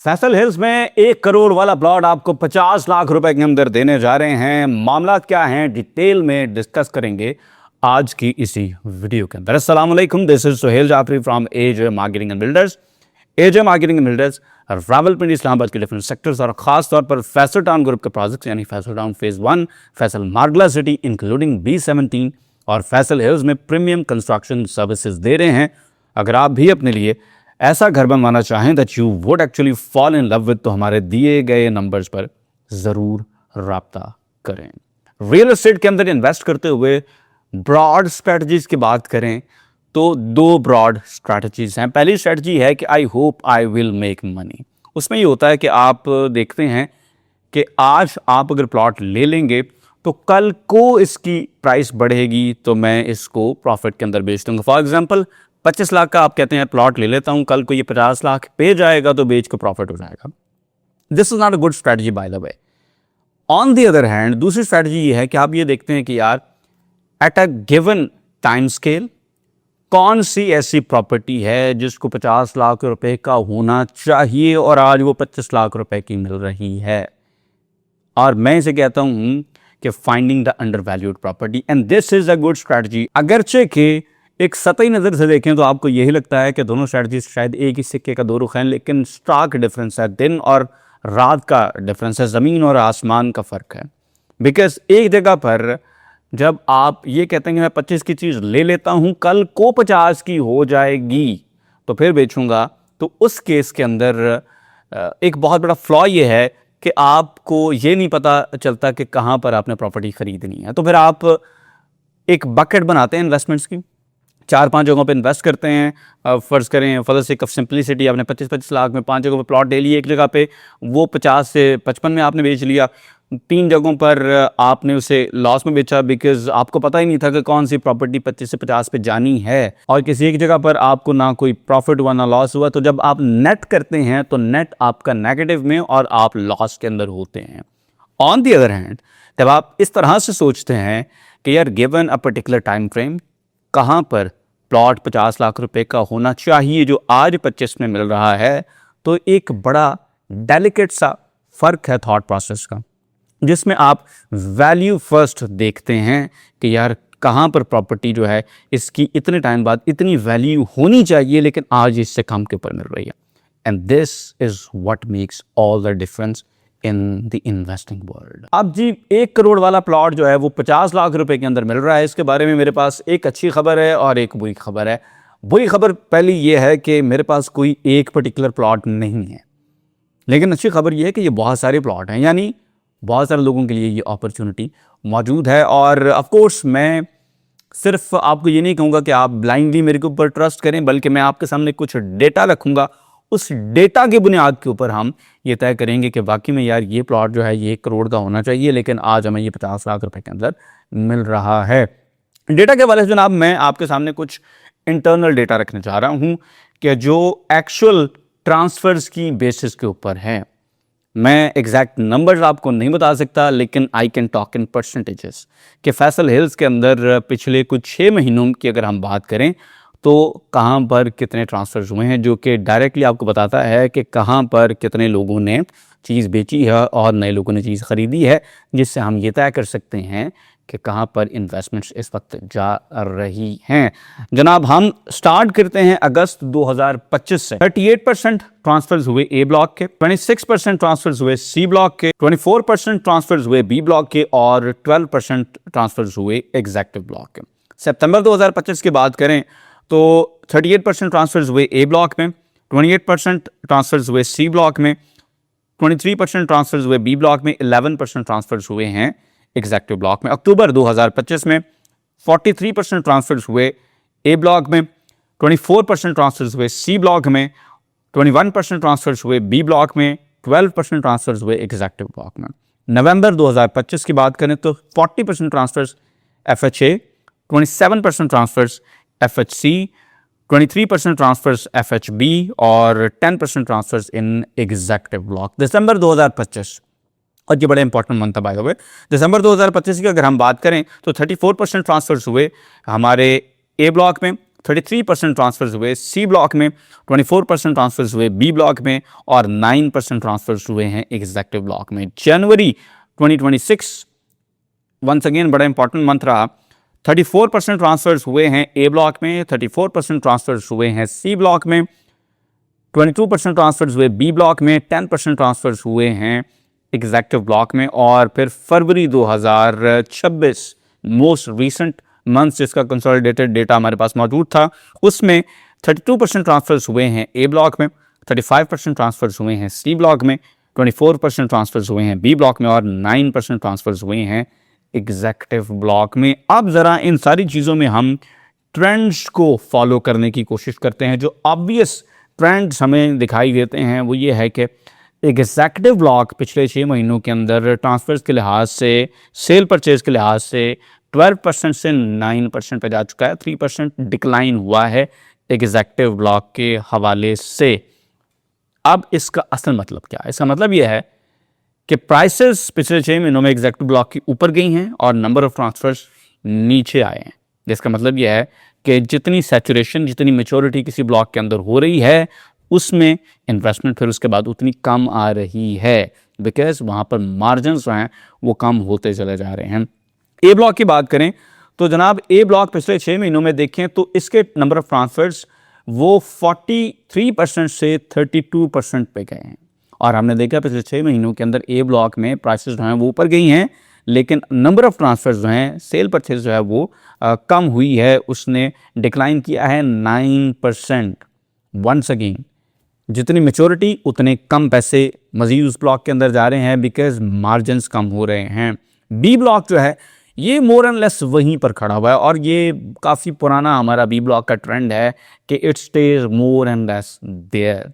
Faisal hills में 1 करोड़ वाला plot आपको 50 लाख रुपए के अंदर देने जा रहे हैं। मामला क्या है डिटेल में डिस्कस करेंगे आज की इसी वीडियो के अंदर। अस्सलाम वालेकुम, this is Suhail Jafri from AJ marketing and builders. AJ marketing and builders Rawalpindi Islamabad के डिफरेंट सेक्टर्स और खास तौर पर फैसल टाउन ग्रुप के प्रोजेक्ट्स यानी Faisal town phase 1, Faisal Margalla city including B17 और फैसल हिल्स में प्रीमियम कंस्ट्रक्शन सर्विसेज दे रहे हैं। अगर आप भी अपने लिए ऐसा घर बनवाना चाहें that you would actually fall in love with, तो हमारे दिए गए नंबर्स पर ज़रूर राब्ता करें। रियल एस्टेट के अंदर इन्वेस्ट करते हुए ब्रॉड स्ट्रैटेजीज की बात करें तो 2 ब्रॉड स्ट्रैटेजीज हैं। पहली स्ट्रैटेजी है कि I hope I will make money. उसमें ये होता है कि आप देखते हैं कि आज आप अगर प्लॉट ले लेंगे तो कल को इसकी प्राइस बढ़ेगी तो मैं इसको प्रॉफिट के अंदर बेच दूंगा। फॉर एग्जांपल 25 लाख का आप कहते हैं प्लॉट ले लेता हूं, कल को ये 50 लाख पे जाएगा तो बेच को प्रॉफिट हो जाएगा। This is not a good strategy bye the way. On the other hand दूसरी स्ट्रैटेजी ये है कि आप ये देखते हैं कि यार at a given time scale कौन सी ऐसी प्रॉपर्टी है जिसको 50 लाख रुपए का होना चाहिए और आज वो 25 लाख रुपए की मिल रही है। और मैं इसे कहता हूं कि finding the under valued property, and this is a good strategy. अगरचे कि एक सतही नज़र से देखें तो आपको यही लगता है कि दोनों स्ट्रैटेजी शायद एक ही सिक्के का 2 रुख हैं, लेकिन स्टार्क डिफरेंस है। दिन और रात का डिफरेंस है, ज़मीन और आसमान का फ़र्क है। बिकॉज एक जगह पर जब आप ये कहते हैं कि मैं 25 की चीज़ ले लेता हूँ, कल को 50 की हो जाएगी तो फिर बेचूंगा, तो उस केस के अंदर एक बहुत बड़ा फ्लॉ ये है कि आपको ये नहीं पता चलता कि कहाँ पर आपने प्रॉपर्टी ख़रीदनी है। तो फिर आप एक बकेट बनाते हैं इन्वेस्टमेंट्स की, 4-5 जगहों पे इन्वेस्ट करते हैं। फ़र्ज़ करें for the sake of simplicity आपने 25-25 लाख में 5 जगहों पे प्लॉट ले लिए, एक जगह पे वो 50 से 55 में आपने बेच लिया, 3 जगहों पर आपने उसे लॉस में बेचा बिकॉज आपको पता ही नहीं था कि कौन सी प्रॉपर्टी 25 से 50 पे जानी है, और किसी एक जगह पर आपको ना कोई प्रॉफिट हुआ ना लॉस हुआ। तो जब आप नेट करते हैं तो नेट आपका नेगेटिव में और आप लॉस के अंदर होते हैं। ऑन द अदर हैंड जब आप इस तरह से सोचते हैं कि यार given a particular time frame कहाँ पर प्लॉट 50 लाख रुपए का होना चाहिए जो आज 25 में मिल रहा है, तो एक बड़ा डेलिकेट सा फर्क है थॉट प्रोसेस का, जिसमें आप वैल्यू फर्स्ट देखते हैं कि यार कहाँ पर प्रॉपर्टी जो है इसकी इतने टाइम बाद इतनी वैल्यू होनी चाहिए लेकिन आज इससे कम के ऊपर मिल रही है। And this is what makes all the difference in the investing world. अब जी 1 करोड़ वाला प्लॉट जो है वो 50 लाख रुपए के अंदर मिल रहा है। इसके बारे में मेरे पास एक अच्छी खबर है और एक बुरी खबर है। बुरी खबर पहली ये है कि मेरे पास कोई एक पर्टिकुलर प्लॉट नहीं है, लेकिन अच्छी खबर ये है कि ये बहुत सारे प्लॉट हैं, यानी बहुत सारे लोगों के लिए ये अपॉर्चुनिटी मौजूद है। और ऑफ कोर्स मैं सिर्फ आपको ये नहीं कहूँगा कि आप ब्लाइंडली मेरे के ऊपर ट्रस्ट करें, बल्कि मैं आपके सामने कुछ डेटा रखूँगा। उस डेटा की बुनियाद के ऊपर हम ये तय करेंगे कि वाकई में यार ये प्लॉट जो है ये 1 करोड़ का होना चाहिए, लेकिन आज हमें ये 50 लाख रुपए के अंदर मिल रहा है। डेटा के हवाले से जनाब मैं आपके सामने कुछ इंटरनल डेटा रखने जा रहा हूँ कि जो एक्चुअल ट्रांसफर्स की बेसिस के ऊपर है। मैं एग्जैक्ट नंबर्स आपको नहीं बता सकता, लेकिन I can talk in percentages कि फैसल हिल्स के अंदर पिछले कुछ 6 महीनों की अगर हम बात करें तो कहाँ पर कितने ट्रांसफर्स हुए हैं, जो कि डायरेक्टली आपको बताता है कि कहाँ पर कितने लोगों ने चीज़ बेची है और नए लोगों ने चीज़ ख़रीदी है, जिससे हम ये तय कर सकते हैं कि कहाँ पर इन्वेस्टमेंट्स इस वक्त जा रही हैं। जनाब हम स्टार्ट करते हैं अगस्त 2025 से। 38% ट्रांसफर्स हुए ए ब्लॉक के, 26% ट्रांसफर्स हुए सी ब्लॉक के, 24% ट्रांसफर्स हुए बी ब्लॉक के और 12% ट्रांसफर्स हुए एग्जेक्टिव ब्लॉक के। सितंबर 2025 की बात करें तो 38% ट्रांसफर्स हुए ए ब्लॉक में, 28% ट्रांसफर्स हुए सी ब्लॉक में, 23% ट्रांसफर्स हुए बी ब्लॉक में, 11% ट्रांसफर्स हुए हैं एग्जेक्टिव ब्लॉक में। अक्टूबर 2025 में 43% ट्रांसफर्स हुए ए ब्लॉक में, 24% ट्रांसफर्स हुए सी ब्लॉक में, 21% ट्रांसफर्स हुए बी ब्लॉक में, 12% ट्रांसफर्स हुए एग्जेक्टिव ब्लॉक में। नवंबर 2025 की बात करें तो 40% transfers FHA, 27% transfers FHC, 23% transfers FHB और 10% ट्रांसफर्स इन एग्जेक्टिव ब्लॉक। दिसंबर 2025, और ये बड़ा इंपॉर्टेंट मंथ था बाय द वे, दिसंबर 2025 की अगर हम बात करें तो 34% ट्रांसफर्स हुए हमारे ए ब्लॉक में, 33% ट्रांसफर्स हुए सी ब्लॉक में, 24% ट्रांसफर्स हुए बी ब्लॉक में और 9% ट्रांसफर्स हुए हैं एग्जीक्यूटिव ब्लॉक में। जनवरी 2026 वंस अगेन बड़ा इंपॉर्टेंट मंथ रहा। 34% ट्रांसफर्स हुए हैं ए ब्लॉक में, 34% ट्रांसफर्स हुए हैं सी ब्लॉक में, 22% ट्रांसफर्स हुए बी ब्लॉक में, 10% ट्रांसफर्स हुए हैं एग्जीक्यूटिव ब्लॉक में। और फिर फरवरी 2026 मोस्ट रीसेंट मंथ जिसका कंसोलिडेटेड डेटा हमारे पास मौजूद था, उसमें 32% ट्रांसफर्स हुए हैं ए ब्लॉक में, 35% ट्रांसफर्स हुए हैं सी ब्लॉक में, 24% ट्रांसफर्स हुए हैं बी ब्लॉक में और 9% ट्रांसफर्स हुए हैं एग्जीक्यूटिव ब्लॉक में। अब ज़रा इन सारी चीज़ों में हम ट्रेंड्स को फॉलो करने की कोशिश करते हैं। जो ऑब्वियस ट्रेंड्स हमें दिखाई देते हैं वो ये है कि एग्जीक्यूटिव ब्लॉक पिछले 6 महीनों के अंदर ट्रांसफर्स के लिहाज से, सेल परचेज के लिहाज से 12% से 9% पे जा चुका है। 3% डिक्लाइन हुआ है एग्जीक्यूटिव ब्लॉक के हवाले से। अब इसका असल मतलब क्या है? इसका मतलब यह है कि प्राइसेस पिछले 6 महीनों में एग्जीक्यूटिव ब्लॉक की ऊपर गई हैं और नंबर ऑफ ट्रांसफर्स नीचे आए हैं। जिसका मतलब यह है कि जितनी सैचुरेशन, जितनी मेच्योरिटी किसी ब्लॉक के अंदर हो रही है उसमें इन्वेस्टमेंट फिर उसके बाद उतनी कम आ रही है, बिकॉज वहाँ पर मार्जिन्स जो हैं वो कम होते चले जा रहे हैं। ए ब्लॉक की बात करें तो जनाब ए ब्लॉक पिछले 6 महीनों में देखें तो इसके नंबर ऑफ ट्रांसफर्स वो 43% से 32% पे गए हैं। और हमने देखा पिछले 6 महीनों के अंदर ए ब्लॉक में प्राइसेस जो हैं वो ऊपर गई हैं, लेकिन नंबर ऑफ ट्रांसफर्स जो हैं, सेल परचेज जो है वो कम हुई है, उसने डिक्लाइन किया है 9%। वंस अगेन जितनी मेच्योरिटी उतने कम पैसे मजीद उस ब्लॉक के अंदर जा रहे हैं, बिकॉज मार्जिन्स कम हो रहे हैं। बी ब्लॉक जो है ये मोर एंड लेस वहीं पर खड़ा हुआ है और ये काफ़ी पुराना हमारा बी ब्लॉक का ट्रेंड है कि it stays more and less there.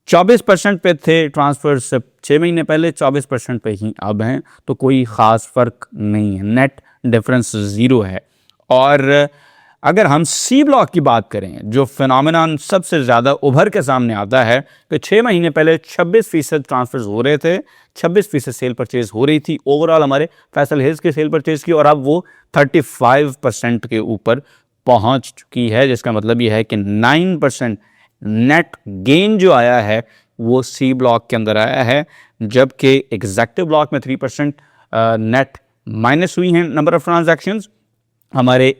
24% पे थे ट्रांसफर से 6 महीने पहले, 24% पे ही अब हैं, तो कोई ख़ास फ़र्क नहीं है, नेट डिफरेंस ज़ीरो है। और अगर हम सी ब्लॉक की बात करें, जो फिनोमिनन सबसे ज़्यादा उभर के सामने आता है कि 6 महीने पहले 26% ट्रांसफर्स हो रहे थे, 26% सेल परचेज हो रही थी ओवरऑल हमारे फैसल हिल्स के सेल परचेज की, और अब वो 35% के ऊपर पहुंच चुकी है। जिसका मतलब ये है कि 9% नेट गेन जो आया है वो सी ब्लॉक के अंदर आया है, जबकि एग्जीक्यूटिव ब्लॉक में 3% नेट माइनस हुई हैं नंबर ऑफ ट्रांजैक्शंस। हमारे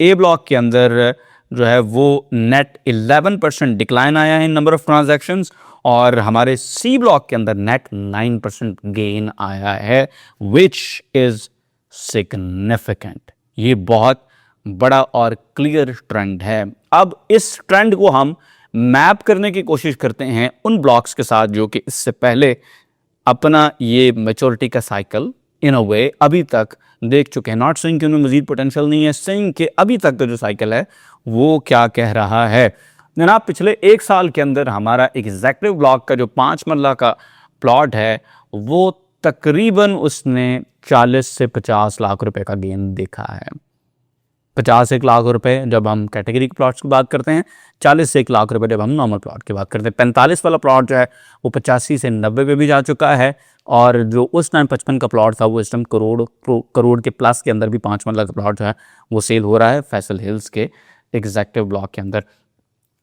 ए ब्लॉक के अंदर जो है वो नेट 11% डिक्लाइन आया है नंबर ऑफ ट्रांजैक्शंस, और हमारे सी ब्लॉक के अंदर नेट 9% गेन आया है, विच इज सिग्निफिकेंट। ये बहुत बड़ा और क्लियर ट्रेंड है। अब इस ट्रेंड को हम मैप करने की कोशिश करते हैं उन ब्लॉक्स के साथ जो कि इससे पहले अपना ये मैच्योरिटी का साइकिल इन अ वे अभी तक देख चुके हैं। नॉट सेइंग कि उनमें मजीद पोटेंशियल नहीं है, सेइंग कि अभी तक का जो साइकिल है वो क्या कह रहा है। जनाब पिछले 1 साल के अंदर हमारा एग्जीक्यूटिव ब्लॉक का जो 5 मरला का प्लॉट है वो तकरीबन उसने 40 से 50 लाख रुपए का गेन देखा है। 50 लाख रुपए जब हम कैटेगरी के प्लॉट्स की बात करते हैं, 40 से 1 लाख रुपए जब हम नॉर्मल प्लॉट की बात करते हैं। 45 वाला प्लॉट जो है वो 85 से 90 पे भी जा चुका है, और जो उस टाइम 55 का प्लॉट था वो इस टाइम करोड़ के प्लस के अंदर भी 5 मरला का प्लॉट जो है वो सेल हो रहा है फैसल हिल्स के एग्जीक्यूटिव ब्लॉक के अंदर।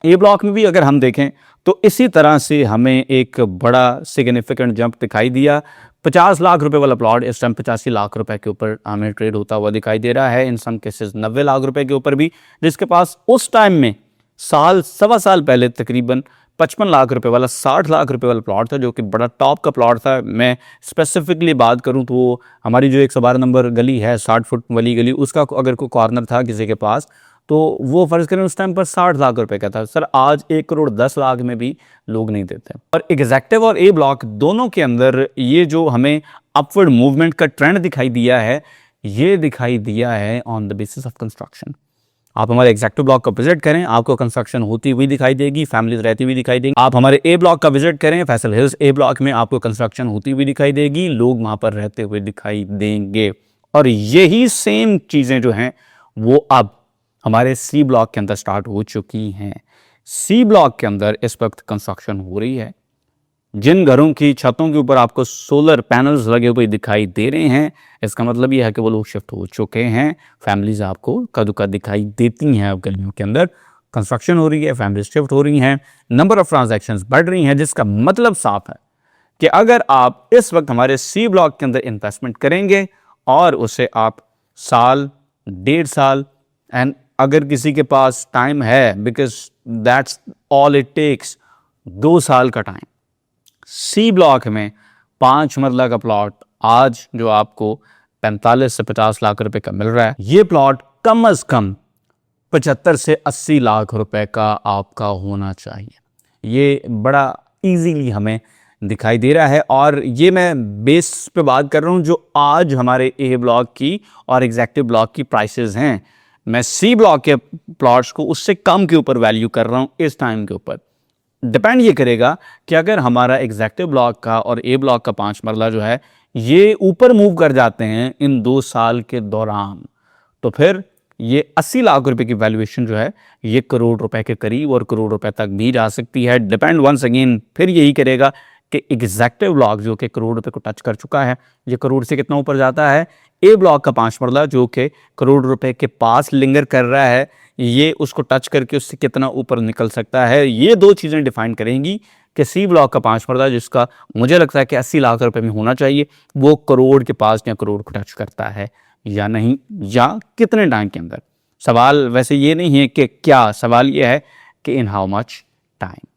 ए ब्लॉक में भी अगर हम देखें तो इसी तरह से हमें एक बड़ा सिग्निफिकेंट जंप दिखाई दिया। 50 लाख रुपए वाला प्लॉट इस टाइम 85 लाख रुपए के ऊपर हमें ट्रेड होता हुआ दिखाई दे रहा है, इन सम केसेस 90 लाख रुपए के ऊपर भी, जिसके पास उस टाइम में सवा साल पहले तकरीबन 55 लाख रुपए वाला 60 लाख रुपए वाला प्लॉट था, जो कि बड़ा टॉप का प्लॉट था। मैं स्पेसिफिकली बात करूं तो हमारी जो 112 नंबर गली है, 60 फुट वाली गली, उसका अगर कोई कॉर्नर था किसी के पास तो वो फर्ज करें उस टाइम पर 60 लाख रुपए का था। सर आज 1 करोड़ 10 लाख में भी लोग नहीं देते। और एग्जीक्यूटिव और ए ब्लॉक दोनों के अंदर ये जो हमें अपवर्ड मूवमेंट का ट्रेंड दिखाई दिया है, ये दिखाई दिया है on the basis of construction. आप हमारे एग्जीक्यूटिव ब्लॉक का विजिट करें, आपको कंस्ट्रक्शन होती हुई दिखाई देगी, फैमिलीज रहती हुई दिखाई देंगी। आप हमारे ए ब्लॉक का विजिट करें, फैसल हिल्स ए ब्लॉक में, आपको कंस्ट्रक्शन होती हुई दिखाई देगी, लोग वहां पर रहते हुए दिखाई देंगे। और यही सेम चीजें जो हैं वो अब हमारे सी ब्लॉक के अंदर स्टार्ट हो चुकी हैं। सी ब्लॉक के अंदर इस वक्त कंस्ट्रक्शन हो रही है, जिन घरों की छतों के ऊपर आपको सोलर पैनल्स लगे हुए दिखाई दे रहे हैं, इसका मतलब ये है कि वो लोग शिफ्ट हो चुके हैं। फैमिलीज आपको कद दिखाई देती हैं अब गलियों के अंदर। कंस्ट्रक्शन हो रही है, फैमिली शिफ्ट हो रही हैं, नंबर ऑफ ट्रांजैक्शंस बढ़ रही हैं, जिसका मतलब साफ है कि अगर आप इस वक्त हमारे सी ब्लॉक के अंदर इन्वेस्टमेंट करेंगे और उसे आप साल, 1.5 साल, एंड अगर किसी के पास टाइम है, because that's all it takes, 2 साल का टाइम, सी ब्लॉक में 5 मरला का प्लॉट आज जो आपको 45 से 50 लाख रुपए का मिल रहा है, ये प्लॉट कम अज कम 75 से 80 लाख रुपए का आपका होना चाहिए। ये बड़ा इजीली हमें दिखाई दे रहा है और ये मैं बेस पे बात कर रहा हूँ जो आज हमारे ए ब्लॉक की और एग्जैक्टिव ब्लॉक की प्राइसेस हैं। मैं सी ब्लॉक के प्लॉट्स को उससे कम के ऊपर वैल्यू कर रहा हूँ इस टाइम के ऊपर। डिपेंड ये करेगा कि अगर हमारा एग्जैक्टिव ब्लॉक का और ए ब्लॉक का 5 मरला जो है ये ऊपर मूव कर जाते हैं इन 2 साल के दौरान, तो फिर ये 80 लाख रुपए की वैल्यूएशन जो है ये करोड़ रुपए के करीब और करोड़ रुपए तक भी जा सकती है। डिपेंड वंस अगेन फिर यही करेगा कि एग्जैक्टिव ब्लॉक जो कि करोड़ रुपए को टच कर चुका है, ये करोड़ से कितना ऊपर जाता है। ए ब्लॉक का 5 मरला जो कि करोड़ रुपए के पास लिंगर कर रहा है, ये उसको टच करके उससे कितना ऊपर निकल सकता है। ये 2 चीज़ें डिफाइन करेंगी कि सी ब्लॉक का 5 मरला जिसका मुझे लगता है कि 80 लाख रुपए में होना चाहिए, वो करोड़ के पास या करोड़ को टच करता है या नहीं, या कितने टाइम के अंदर। सवाल वैसे ये नहीं है कि क्या, सवाल ये है कि इन हाउ मच टाइम।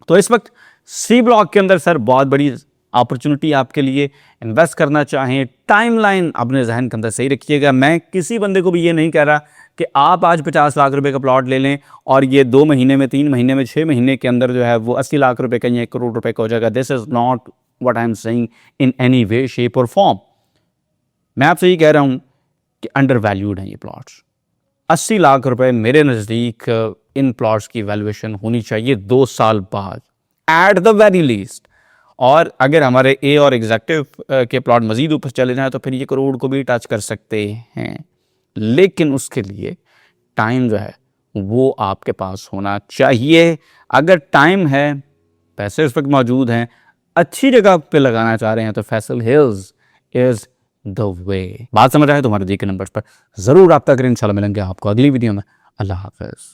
तो इस वक्त सी ब्लॉक के अंदर सर बहुत बड़ी अपॉर्चुनिटी आपके लिए। इन्वेस्ट करना चाहें, टाइमलाइन अपने जहन के अंदर सही रखिएगा। मैं किसी बंदे को भी ये नहीं कह रहा कि आप आज 50 लाख रुपए का प्लॉट ले लें और ये 2 महीने में, 3 महीने में, 6 महीने के अंदर जो है वो 80 लाख रुपए का या 1 करोड़ रुपए का हो जाएगा। This is not what I am saying in any way, shape और फॉर्म। मैं आपसे ये कह रहा हूँ कि अंडर वैल्यूड हैं ये प्लॉट्स। 80 लाख रुपए मेरे नज़दीक इन प्लॉट्स की वैल्यूएशन होनी चाहिए 2 साल बाद एट द वेरी लीस्ट। और अगर हमारे ए और एग्जैक्टिव के प्लॉट मजीद ऊपर चले जाएं तो फिर ये करोड़ को भी टच कर सकते हैं, लेकिन उसके लिए टाइम जो है वो आपके पास होना चाहिए। अगर टाइम है, पैसे उस वक्त मौजूद हैं, अच्छी जगह पे लगाना चाह रहे हैं तो Faisal hills is the way. बात समझ आए तो हमारे दी के नंबर पर जरूर रब्ता करें। इंशाल्लाह मिलेंगे आपको अगली वीडियो में। अल्लाह हाफ़िज़।